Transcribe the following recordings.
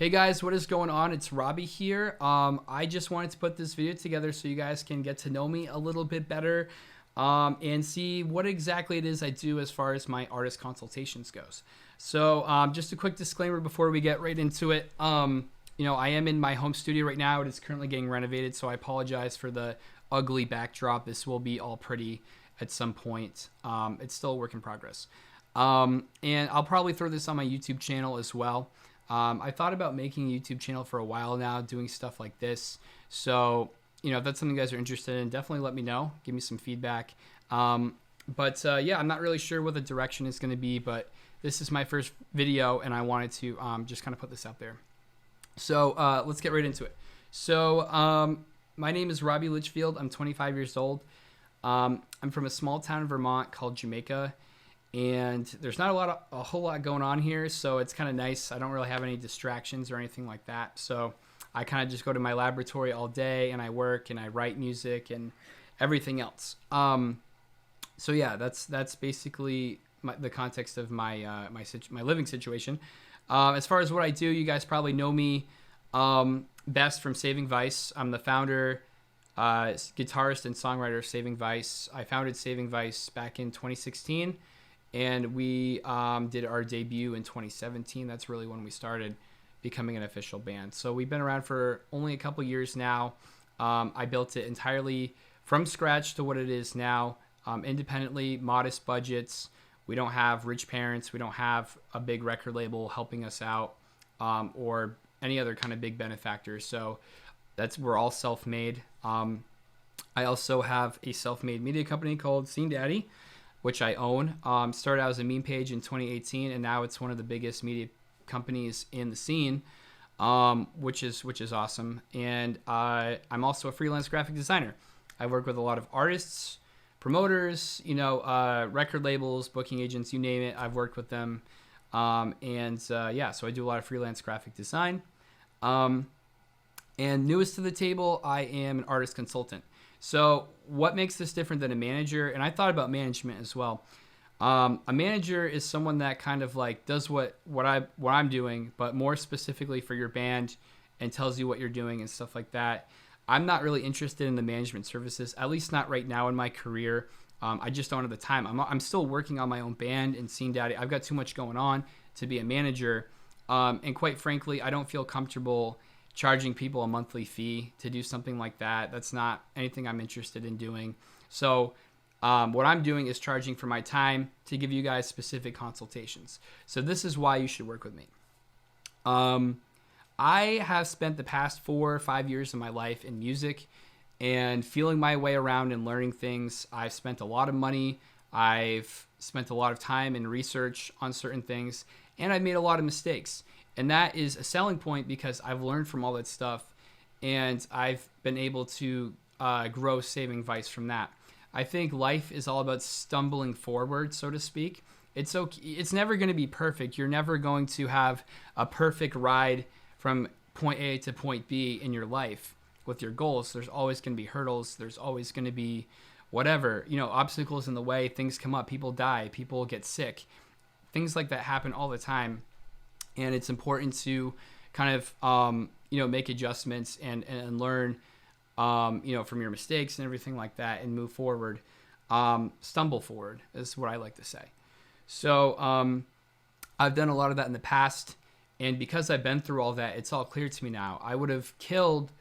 Hey guys, what is going on? It's Robbie here. I just wanted to put this video together so you guys can get to know me a little bit better and see what exactly it is I do as far as my artist consultations goes. So just a quick disclaimer before we get right into it. I am in my home studio right now. It is currently getting renovated, so I apologize for the ugly backdrop. This will be all pretty at some point. It's still a work in progress. And I'll probably throw this on my YouTube channel as well. I thought about making a YouTube channel for a while now, doing stuff like this. So, if that's something you guys are interested in, definitely let me know. Give me some feedback. Yeah, I'm not really sure what the direction is going to be, but this is my first video, and I wanted to just kind of put this out there. So let's get right into it. So my name is Robbie Litchfield. I'm 25 years old. I'm from a small town in Vermont called Jamaica. And there's not a whole lot going on here, so it's kind of nice. I don't really have any distractions or anything like that. So I kind of just go to my laboratory all day and I work and I write music and everything else. So yeah, that's basically the context of my living situation. As far as what I do, you guys probably know me best from Saving Vice. I'm the founder, guitarist, and songwriter of Saving Vice. I founded Saving Vice back in 2016. And we did our debut in 2017. That's really when we started becoming an official band. So we've been around for only a couple years now. I built it entirely from scratch to what it is now, independently, modest budgets. We don't have rich parents. We don't have a big record label helping us out or any other kind of big benefactors. So we're all self-made. I also have a self-made media company called Scene Daddy, which I own. Started out as a meme page in 2018, and now it's one of the biggest media companies in the scene, which is awesome. And I'm also a freelance graphic designer. I work with a lot of artists, promoters, record labels, booking agents, you name it. I've worked with them. So I do a lot of freelance graphic design. And newest to the table, I am an artist consultant. So what makes this different than a manager? And I thought about management as well. A manager is someone that kind of like does what I'm doing, but more specifically for your band and tells you what you're doing and stuff like that. I'm not really interested in the management services, at least not right now in my career. I just don't have the time. I'm still working on my own band and Scene Daddy. I've got too much going on to be a manager. And quite frankly, I don't feel comfortable charging people a monthly fee to do something like that. That's not anything I'm interested in doing. So what I'm doing is charging for my time to give you guys specific consultations. So this is why you should work with me. I have spent the past 4 or 5 years of my life in music and feeling my way around and learning things. I've spent a lot of money. I've spent a lot of time and research on certain things, and I've made a lot of mistakes. And that is a selling point because I've learned from all that stuff and I've been able to grow Saving Vice from that. I think life is all about stumbling forward, so to speak. It's never going to be perfect. You're never going to have a perfect ride from point A to point B in your life with your goals. There's always going to be hurdles. There's always going to be whatever, obstacles in the way. Things come up. People die. People get sick. Things like that happen all the time. And it's important to kind of, make adjustments and learn, from your mistakes and everything like that and move forward. Stumble forward is what I like to say. So I've done a lot of that in the past. And because I've been through all that, it's all clear to me now. I would have killed,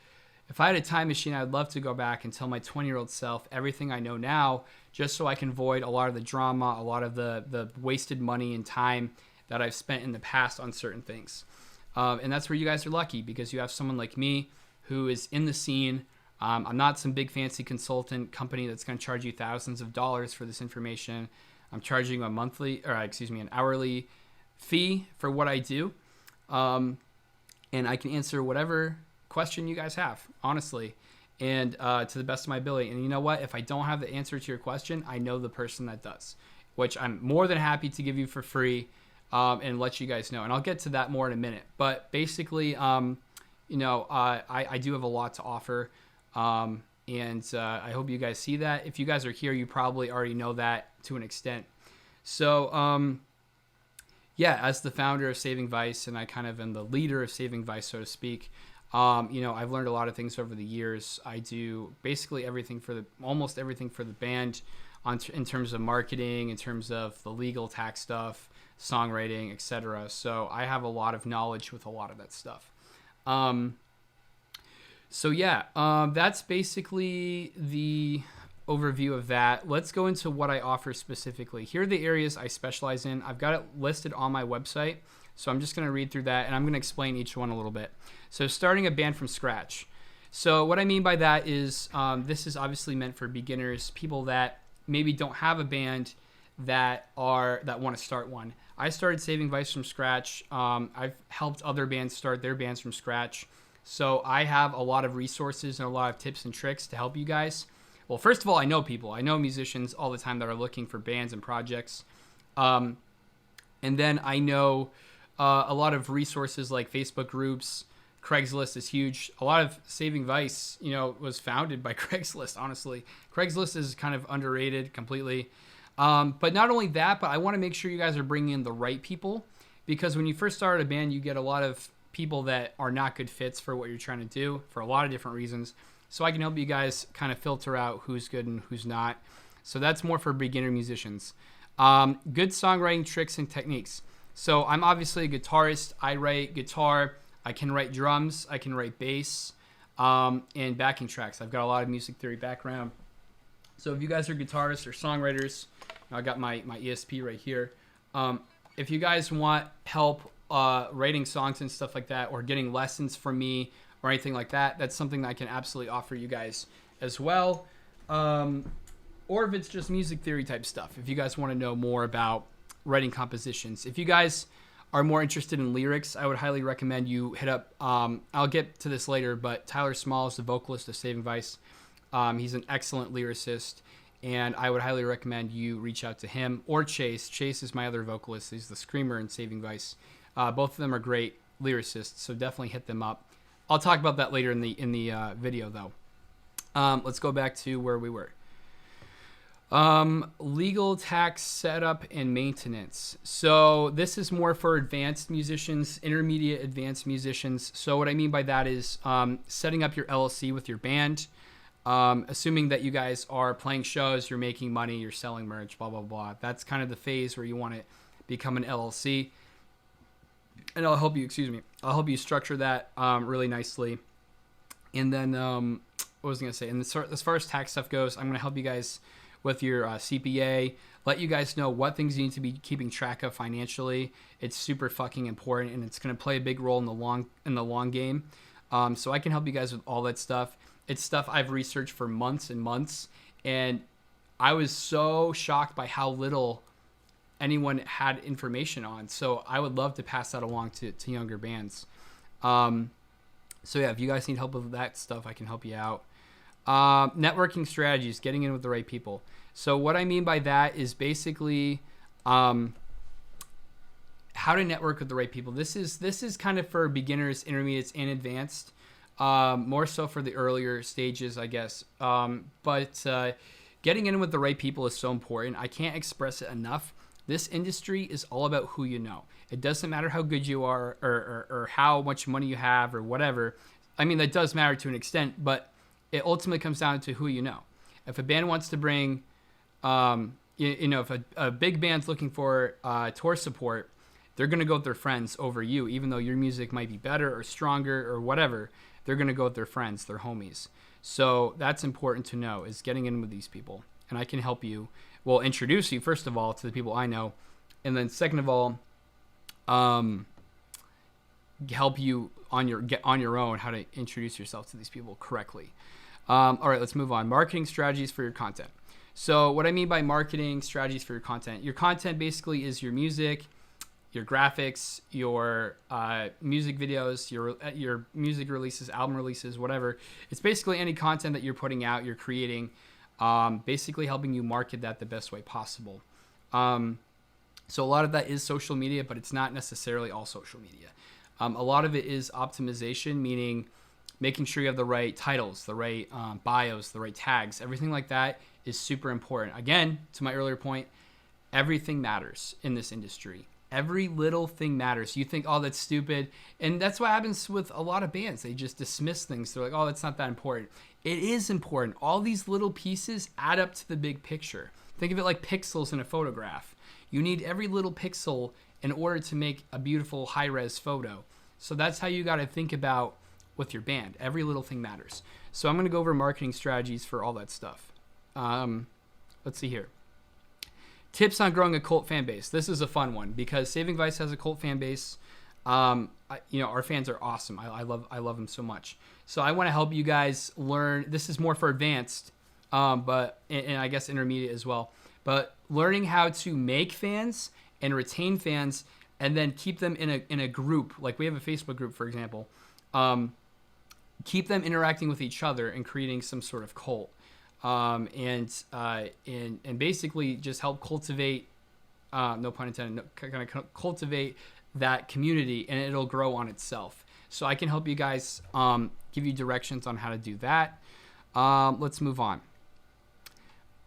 if I had a time machine, I'd love to go back and tell my 20-year-old self everything I know now, just so I can avoid a lot of the drama, a lot of the wasted money and time that I've spent in the past on certain things. And that's where you guys are lucky because you have someone like me who is in the scene. I'm not some big fancy consultant company that's going to charge you thousands of dollars for this information. I'm charging an hourly fee for what I do. And I can answer whatever question you guys have, honestly, and to the best of my ability. And you know what? If I don't have the answer to your question, I know the person that does, which I'm more than happy to give you for free. And let you guys know. And I'll get to that more in a minute. But basically, I do have a lot to offer. And I hope you guys see that. If you guys are here, you probably already know that to an extent. So, yeah, as the founder of Saving Vice, and I kind of am the leader of Saving Vice, so to speak. I've learned a lot of things over the years. I do basically almost everything for the band, in terms of marketing, in terms of the legal tax stuff, songwriting, etc. So I have a lot of knowledge with a lot of that stuff. That's basically the overview of that. Let's go into what I offer specifically. Here are the areas I specialize in. I've got it listed on my website, so I'm just going to read through that, and I'm going to explain each one a little bit. So starting a band from scratch. So what I mean by that is this is obviously meant for beginners, people that maybe don't have a band that want to start one. I started Saving Vice from scratch. I've helped other bands start their bands from scratch. So I have a lot of resources and a lot of tips and tricks to help you guys. Well, first of all, I know people. I know musicians all the time that are looking for bands and projects. And then I know a lot of resources like Facebook groups. Craigslist is huge. A lot of Saving Vice, was founded by Craigslist, honestly. Craigslist is kind of underrated completely. But not only that, but I want to make sure you guys are bringing in the right people, because when you first start a band, you get a lot of people that are not good fits for what you're trying to do for a lot of different reasons. So I can help you guys kind of filter out who's good and who's not. So that's more for beginner musicians. Good songwriting tricks and techniques. So I'm obviously a guitarist. I write guitar. I can write drums. I can write bass and backing tracks. I've got a lot of music theory background. So if you guys are guitarists or songwriters, I got my ESP right here. If you guys want help writing songs and stuff like that, or getting lessons from me or anything like that, that's something that I can absolutely offer you guys as well. Or if it's just music theory type stuff, if you guys want to know more about writing compositions. If you guys are more interested in lyrics, I would highly recommend you hit up, I'll get to this later, but Tyler Small is the vocalist of Saving Vice. He's an excellent lyricist, and I would highly recommend you reach out to him, or Chase. Chase is my other vocalist. He's the screamer in Saving Vice. Both of them are great lyricists, so definitely hit them up. I'll talk about that later in the video, though. Let's go back to where we were. Legal tax setup and maintenance. So this is more for advanced musicians, intermediate advanced musicians. So what I mean by that is setting up your LLC with your band. Assuming that you guys are playing shows, you're making money, you're selling merch, blah, blah, blah. That's kind of the phase where you want to become an LLC. And I'll help you structure that really nicely. And then, what was I going to say? And as far as tax stuff goes, I'm going to help you guys with your CPA, let you guys know what things you need to be keeping track of financially. It's super fucking important, and it's going to play a big role in the long game. So I can help you guys with all that stuff. It's stuff I've researched for months and months, and I was so shocked by how little anyone had information on. So I would love to pass that along to younger bands. If you guys need help with that stuff, I can help you out. Networking strategies, getting in with the right people. So what I mean by that is basically how to network with the right people. This is kind of for beginners, intermediates, and advanced. More so for the earlier stages, I guess. But getting in with the right people is so important. I can't express it enough. This industry is all about who you know. It doesn't matter how good you are or how much money you have or whatever. I mean, that does matter to an extent, but it ultimately comes down to who you know. If a band wants to bring, if a big band's looking for tour support, they're going to go with their friends over you, even though your music might be better or stronger or whatever. They're going to go with their friends, their homies. So that's important to know, is getting in with these people. And I can help you, introduce you, first of all, to the people I know. And then second of all, help you on your own how to introduce yourself to these people correctly. All right, let's move on. Marketing strategies for your content. So what I mean by marketing strategies for your content basically is your music, your graphics, your music videos, your music releases, album releases, whatever. It's basically any content that you're putting out, you're creating, basically helping you market that the best way possible. So a lot of that is social media, but it's not necessarily all social media. A lot of it is optimization, meaning making sure you have the right titles, the right bios, the right tags. Everything like that is super important. Again, to my earlier point, everything matters in this industry. Every little thing matters. You think, oh, that's stupid. And that's what happens with a lot of bands. They just dismiss things. They're like, oh, it's not that important. It is important. All these little pieces add up to the big picture. Think of it like pixels in a photograph. You need every little pixel in order to make a beautiful high-res photo. So that's how you got to think about with your band. Every little thing matters. So I'm going to go over marketing strategies for all that stuff. Let's see here. Tips on growing a cult fan base. This is a fun one because Saving Vice has a cult fan base. Our fans are awesome. I love them so much. So I want to help you guys learn. This is more for advanced, but I guess intermediate as well. But learning how to make fans and retain fans, and then keep them in a group. Like we have a Facebook group, for example. Keep them interacting with each other and creating some sort of cult. And basically just help cultivate, no pun intended, kind of cultivate that community, and it'll grow on itself. So I can help you guys, give you directions on how to do that. Let's move on.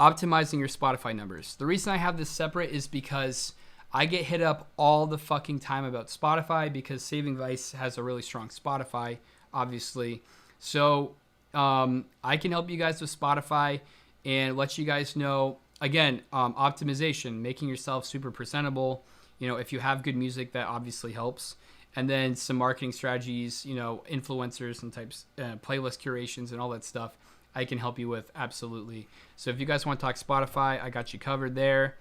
Optimizing your Spotify numbers. The reason I have this separate is because I get hit up all the fucking time about Spotify because Saving Vice has a really strong Spotify, obviously. So I can help you guys with Spotify and let you guys know, again, optimization, making yourself super presentable. If you have good music, that obviously helps. And then some marketing strategies, influencers and types, playlist curations and all that stuff I can help you with, absolutely. So if you guys want to talk Spotify, I got you covered there.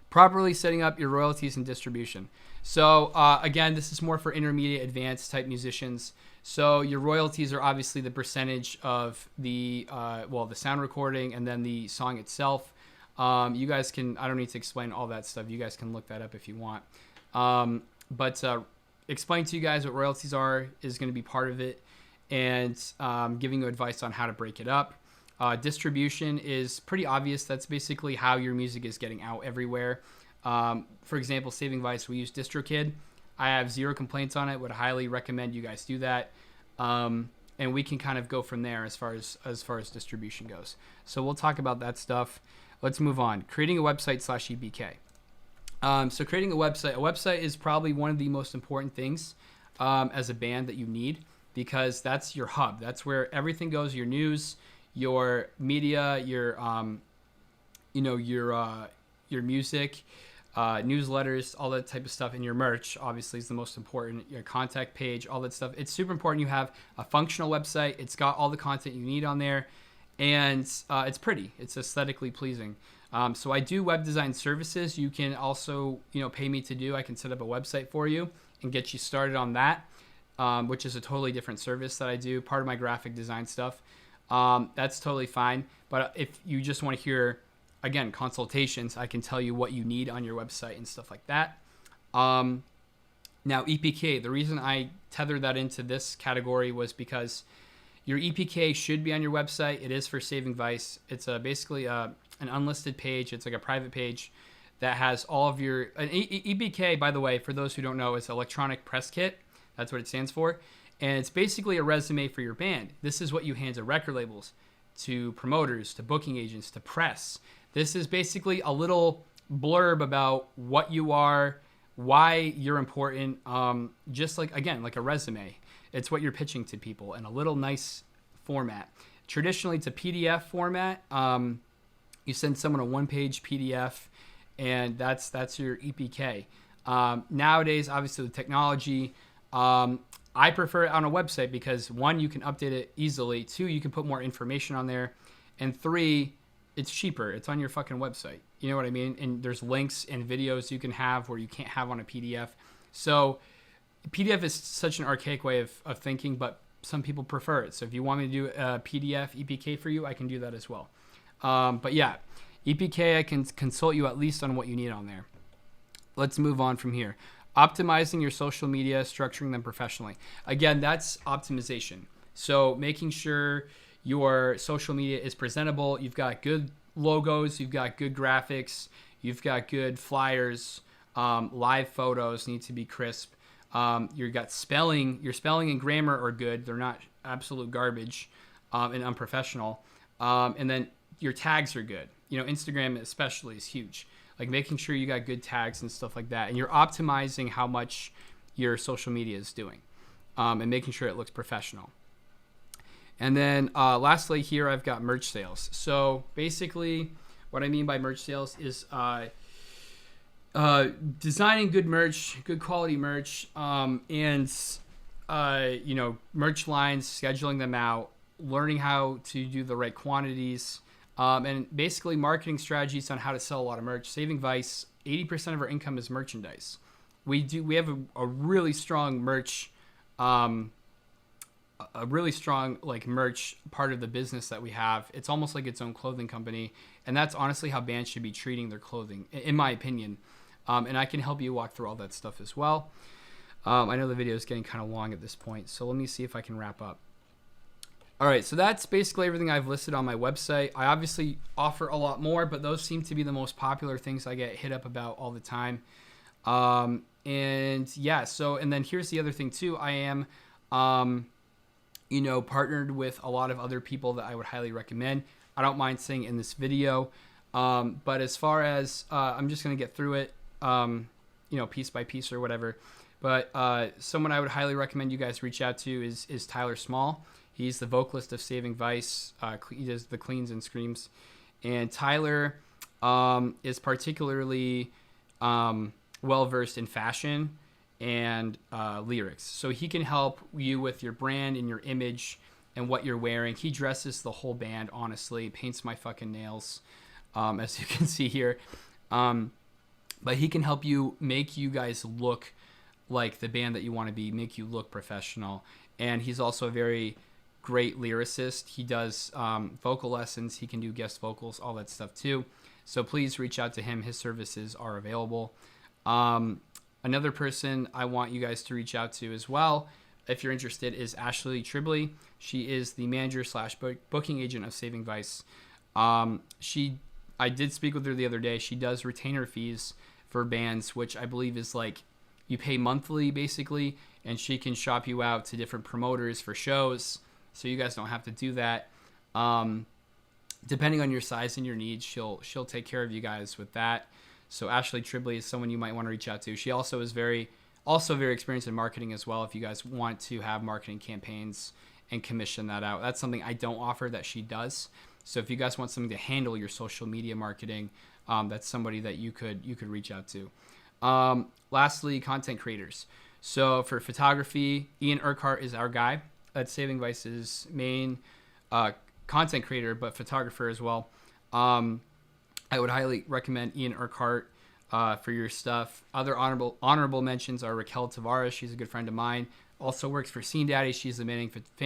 Properly setting up your royalties and distribution. So again, this is more for intermediate, advanced type musicians. So your royalties are obviously the percentage of the sound recording and then the song itself. You guys can, I don't need to explain all that stuff. You guys can look that up if you want. But explain to you guys what royalties are is going to be part of it, and giving you advice on how to break it up. Distribution is pretty obvious. That's basically how your music is getting out everywhere. For example, Saving Vice, we use DistroKid. I have zero complaints on it. Would highly recommend you guys do that. And we can kind of go from there as far as distribution goes. So we'll talk about that stuff. Let's move on. Creating a website /EBK. So creating a website is probably one of the most important things as a band that you need, because that's your hub. That's where everything goes. Your news, your media, your music, newsletters, all that type of stuff, and your merch obviously is the most important. Your contact page, all that stuff. It's super important you have a functional website. It's got all the content you need on there, and it's pretty. It's aesthetically pleasing. So I do web design services. You can also pay me to do. I can set up a website for you and get you started on that, which is a totally different service that I do. Part of my graphic design stuff. That's totally fine. But if you just want to hear, again, consultations, I can tell you what you need on your website and stuff like that. Now, EPK, the reason I tethered that into this category was because your EPK should be on your website. It is for Saving Vice. It's basically an unlisted page. It's like a private page that has all of your... EPK, by the way, for those who don't know, is Electronic Press Kit. That's what it stands for. And it's basically a resume for your band. This is what you hand to record labels, to promoters, to booking agents, to press. This is basically a little blurb about what you are, why you're important, just like a resume. It's what you're pitching to people in a little nice format. Traditionally, it's a PDF format. You send someone a one-page PDF, and that's your EPK. Nowadays, obviously, with technology, I prefer it on a website because, one, you can update it easily. Two, you can put more information on there. And three, it's cheaper. It's on your fucking website. You know what I mean? And there's links and videos you can have where you can't have on a PDF. So PDF is such an archaic way of thinking, but some people prefer it. So if you want me to do a PDF EPK for you, I can do that as well. But yeah, EPK, I can consult you at least on what you need on there. Let's move on from here. Optimizing your social media, structuring them professionally. Again, that's optimization. So making sure your social media is presentable. You've got good logos. You've got good graphics. You've got good flyers. Live photos need to be crisp. You've got spelling. Your spelling and grammar are good. They're not absolute garbage and unprofessional. And then your tags are good. Instagram especially is huge. like making sure you got good tags and stuff like that, and you're optimizing how much your social media is doing, and making sure it looks professional. And then lastly here, I've got merch sales. So basically what I mean by merch sales is designing good merch, good quality merch, and merch lines, scheduling them out, learning how to do the right quantities, and basically marketing strategies on how to sell a lot of merch. Saving Vice, 80% of our income is merchandise. We have a really strong merch, like merch part of the business that we have. It's almost like its own clothing company, and that's honestly how bands should be treating their clothing, in my opinion. And I can help you walk through all that stuff as well. I know the video is getting kind of long at this point, so let me see if I can wrap up. All right, so that's basically everything I've listed on my website. I obviously offer a lot more, but those seem to be the most popular things I get hit up about all the time. And then here's the other thing too. I am, partnered with a lot of other people that I would highly recommend. I don't mind saying in this video, but as far as, I'm just going to get through it, piece by piece or whatever. But someone I would highly recommend you guys reach out to is Tyler Small. He's the vocalist of Saving Vice. He does the cleans and screams. And Tyler is particularly well-versed in fashion and lyrics. So he can help you with your brand and your image and what you're wearing. He dresses the whole band, honestly. Paints my fucking nails, as you can see here. But he can help you make you guys look like the band that you want to be, make you look professional. And he's also a very great lyricist. He does vocal lessons. He can do guest vocals, all that stuff too. So please reach out to him. His services are available. Another person I want you guys to reach out to as well, if you're interested, is Ashley Tribley. She is the manager / booking agent of Saving Vice. I did speak with her the other day. She does retainer fees for bands, which I believe is like you pay monthly basically, and she can shop you out to different promoters for shows. So you guys don't have to do that. Depending on your size and your needs, she'll take care of you guys with that. So Ashley Tribley is someone you might want to reach out to. She also is very experienced in marketing as well. If you guys want to have marketing campaigns and commission that out, that's something I don't offer that she does. So if you guys want something to handle your social media marketing, that's somebody that you could reach out to. Lastly, content creators. So for photography, Ian Urquhart is our guy. That's Saving Vice's main content creator, but photographer as well. I would highly recommend Ian Urquhart for your stuff. Other honorable mentions are Raquel Tavares. She's a good friend of mine. Also works for Scene Daddy. She's the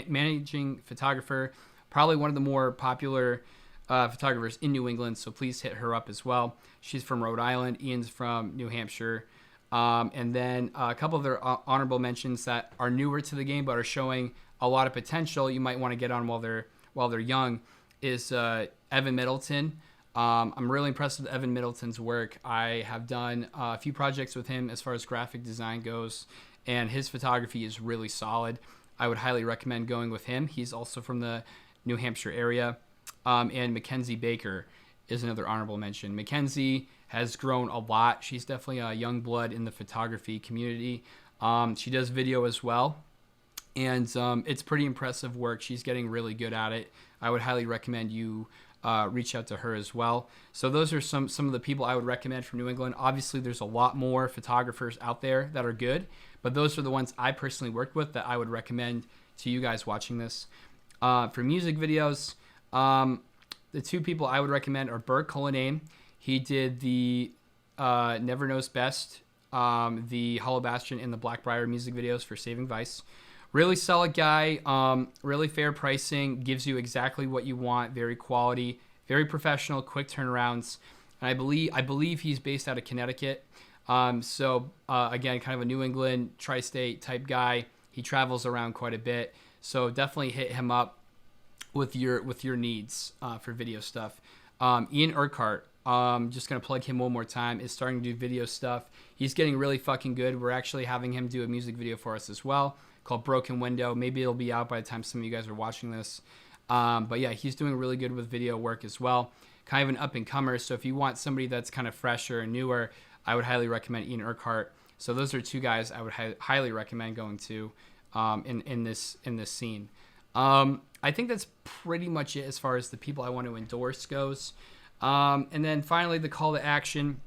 managing photographer. Probably one of the more popular photographers in New England, so please hit her up as well. She's from Rhode Island. Ian's from New Hampshire. And then a couple of other honorable mentions that are newer to the game but are showing a lot of potential you might want to get on while they're young is Evan Middleton. I'm really impressed with Evan Middleton's work. I have done a few projects with him as far as graphic design goes, and his photography is really solid. I would highly recommend going with him. He's also from the New Hampshire area. And Mackenzie Baker is another honorable mention. Mackenzie has grown a lot. She's definitely a young blood in the photography community. She does video as well, and it's pretty impressive work. She's getting really good at it. I would highly recommend you reach out to her as well. So those are some of the people I would recommend from New England. Obviously, there's a lot more photographers out there that are good, but those are the ones I personally worked with that I would recommend to you guys watching this. For music videos, the two people I would recommend are Bert Cullinane. He did the Never Knows Best, the Hollow Bastion, and the Blackbriar music videos for Saving Vice. Really solid guy, really fair pricing, gives you exactly what you want, very quality, very professional, quick turnarounds. And I believe he's based out of Connecticut. Again, kind of a New England, tri-state type guy. He travels around quite a bit. So definitely hit him up with your needs for video stuff. Ian Urquhart, just going to plug him one more time, is starting to do video stuff. He's getting really fucking good. We're actually having him do a music video for us as well called Broken Window. Maybe it'll be out by the time some of you guys are watching this. But yeah, he's doing really good with video work as well. kind of an up-and-comer. So if you want somebody that's kind of fresher and newer, I would highly recommend Ian Urquhart. So those are two guys I would highly recommend going to in this scene. I think that's pretty much it as far as the people I want to endorse goes. And then finally, the call to action.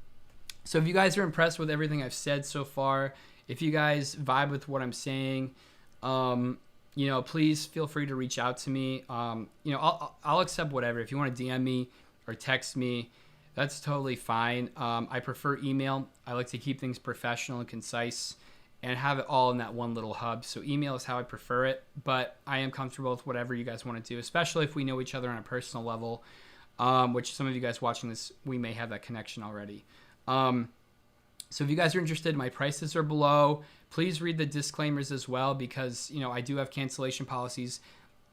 So if you guys are impressed with everything I've said so far, if you guys vibe with what I'm saying, please feel free to reach out to me. I'll accept whatever. If you want to DM me or text me, that's totally fine. I prefer email. I like to keep things professional and concise and have it all in that one little hub. So email is how I prefer it, but I am comfortable with whatever you guys want to do, especially if we know each other on a personal level, which some of you guys watching this, we may have that connection already. So if you guys are interested, my prices are below. Please read the disclaimers as well, because, I do have cancellation policies.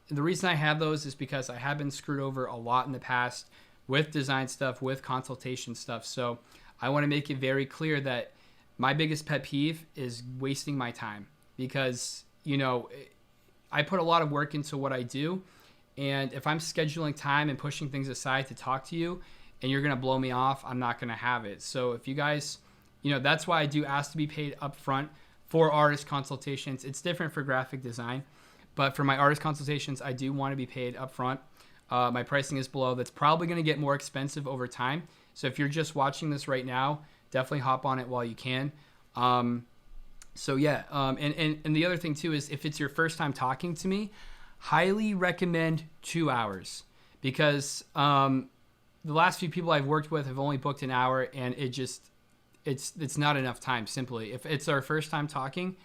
The reason I have those is because I have been screwed over a lot in the past with design stuff, with consultation stuff. So I want to make it very clear that my biggest pet peeve is wasting my time, because, I put a lot of work into what I do. And if I'm scheduling time and pushing things aside to talk to you and you're going to blow me off, I'm not going to have it. So if you guys, that's why I do ask to be paid up front for artist consultations. It's different for graphic design, but for my artist consultations, I do want to be paid up front. My pricing is below. That's probably going to get more expensive over time. So if you're just watching this right now, definitely hop on it while you can. And the other thing too is, if it's your first time talking to me, highly recommend 2 hours, because the last few people I've worked with have only booked an hour, and it's not enough time. Simply, if it's our first time talking,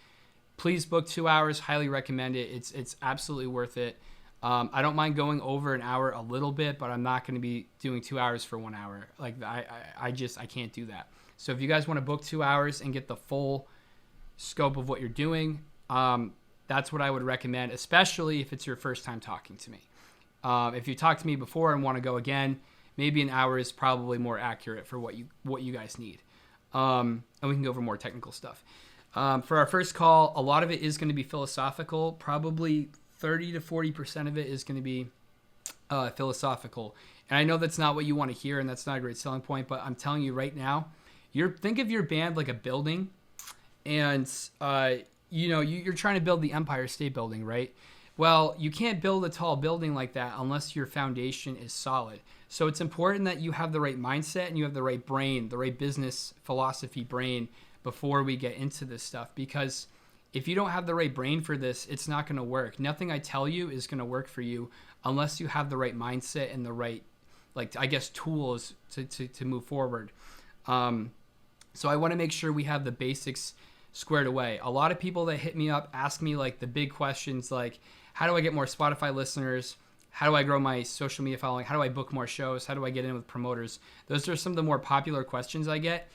please book 2 hours. Highly recommend it. It's absolutely worth it. I don't mind going over an hour a little bit, but I'm not going to be doing 2 hours for 1 hour. Like I can't do that. So if you guys want to book 2 hours and get the full scope of what you're doing, that's what I would recommend, especially if it's your first time talking to me. If you talked to me before and want to go again, maybe an hour is probably more accurate for what you guys need. And we can go over more technical stuff. For our first call, a lot of it is going to be philosophical. Probably 30 to 40% of it is going to be philosophical. And I know that's not what you want to hear, and that's not a great selling point, but I'm telling you right now, think of your band like a building, and you're trying to build the Empire State Building, right? Well, you can't build a tall building like that unless your foundation is solid. So it's important that you have the right mindset and you have the right brain, the right business philosophy brain before we get into this stuff. Because if you don't have the right brain for this, it's not going to work. Nothing I tell you is going to work for you unless you have the right mindset and the right, tools to move forward. So I want to make sure we have the basics squared away. A lot of people that hit me up ask me the big questions, like, how do I get more Spotify listeners? How do I grow my social media following? How do I book more shows? How do I get in with promoters? Those are some of the more popular questions I get.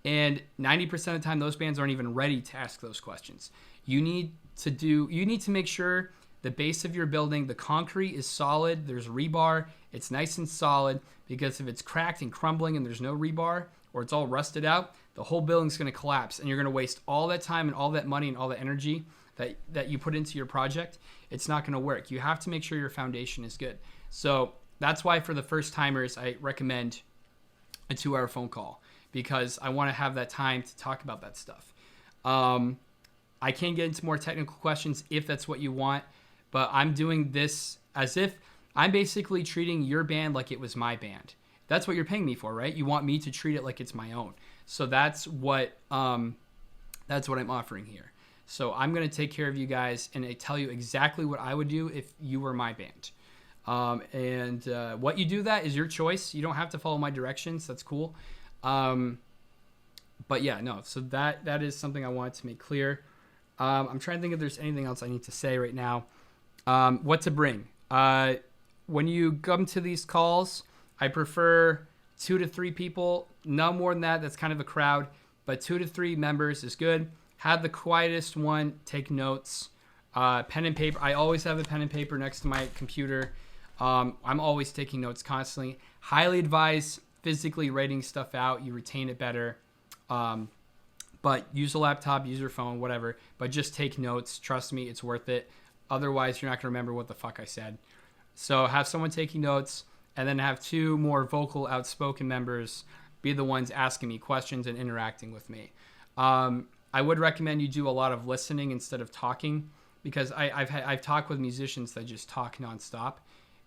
And 90% of the time, those bands aren't even ready to ask those questions. You need to make sure the base of your building, the concrete is solid. There's rebar. It's nice and solid, because if it's cracked and crumbling and there's no rebar, or it's all rusted out, the whole building's going to collapse, and you're going to waste all that time and all that money and all that energy that you put into your project. It's not going to work. You have to make sure your foundation is good. So that's why for the first timers, I recommend a 2-hour phone call, because I want to have that time to talk about that stuff. I can get into more technical questions if that's what you want, but I'm doing this as if I'm basically treating your band like it was my band. That's what you're paying me for, right? You want me to treat it like it's my own. So that's what I'm offering here. So I'm going to take care of you guys, and I tell you exactly what I would do if you were my band. What you do, that is your choice. You don't have to follow my directions. That's cool. So that is something I wanted to make clear. I'm trying to think if there's anything else I need to say right now. What to bring. When you come to these calls, I prefer 2 to 3 people. No more than that. That's kind of a crowd. But 2 to 3 members is good. Have the quietest one. Take notes. Pen and paper. I always have a pen and paper next to my computer. I'm always taking notes constantly. Highly advise physically writing stuff out. You retain it better. But use a laptop, use your phone, whatever. But just take notes. Trust me, it's worth it. Otherwise, you're not going to remember what the fuck I said. So have someone taking notes. and then have 2 more vocal, outspoken members be the ones asking me questions and interacting with me. I would recommend you do a lot of listening instead of talking, because I've talked with musicians that just talk nonstop,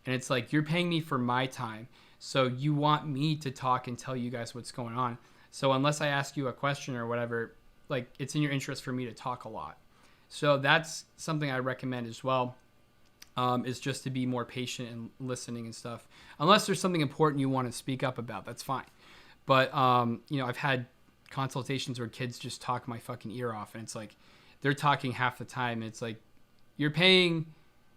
and it's like, you're paying me for my time, so you want me to talk and tell you guys what's going on. So unless I ask you a question or whatever, like, it's in your interest for me to talk a lot. So that's something I recommend as well, is just to be more patient and listening and stuff. Unless there's something important you want to speak up about, that's fine. But, I've had consultations where kids just talk my fucking ear off, and it's like, they're talking half the time. And it's like, you're paying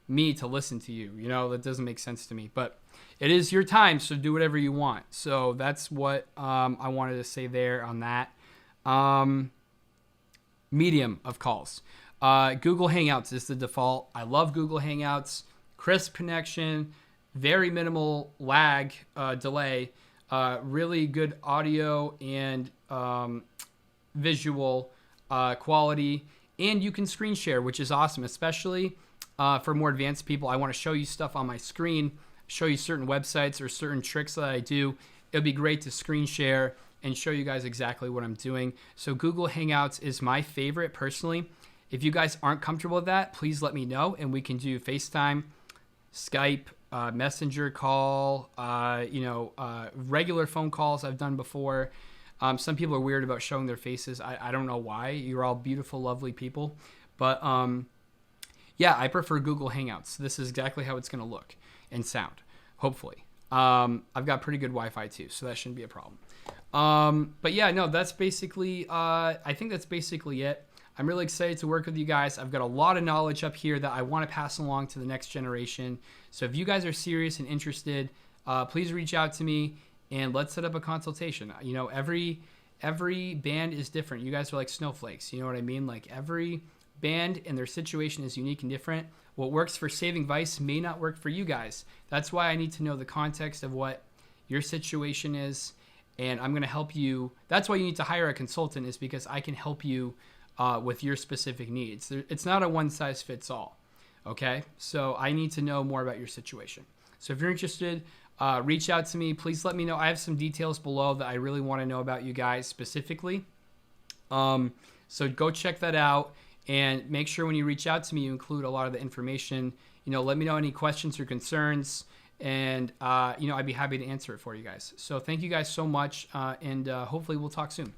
me to listen to you. That doesn't make sense to me. But it is your time, so do whatever you want. So that's what I wanted to say there on that. Medium of calls. Google Hangouts is the default. I love Google Hangouts. Crisp connection, very minimal lag, delay, really good audio and visual quality, and you can screen share, which is awesome, especially for more advanced people. I want to show you stuff on my screen, show you certain websites or certain tricks that I do. It'll be great to screen share and show you guys exactly what I'm doing. So Google Hangouts is my favorite personally. If you guys aren't comfortable with that, please let me know, and we can do FaceTime, Skype, messenger call, regular phone calls I've done before. Some people are weird about showing their faces. I don't know why. You're all beautiful, lovely people. But I prefer Google Hangouts. This is exactly how it's going to look and sound, hopefully. I've got pretty good Wi-Fi too, so that shouldn't be a problem. That's basically, I think that's basically it. I'm really excited to work with you guys. I've got a lot of knowledge up here that I want to pass along to the next generation. So if you guys are serious and interested, please reach out to me and let's set up a consultation. Every band is different. You guys are like snowflakes. You know what I mean? Like, every band and their situation is unique and different. What works for Saving Vice may not work for you guys. That's why I need to know the context of what your situation is, and I'm going to help you. That's why you need to hire a consultant, is because I can help you with your specific needs. It's not a one-size-fits-all, okay? So I need to know more about your situation. So if you're interested, reach out to me. Please let me know. I have some details below that I really want to know about you guys specifically. So go check that out, and make sure when you reach out to me, you include a lot of the information. Let me know any questions or concerns, and I'd be happy to answer it for you guys. So thank you guys so much, and hopefully we'll talk soon.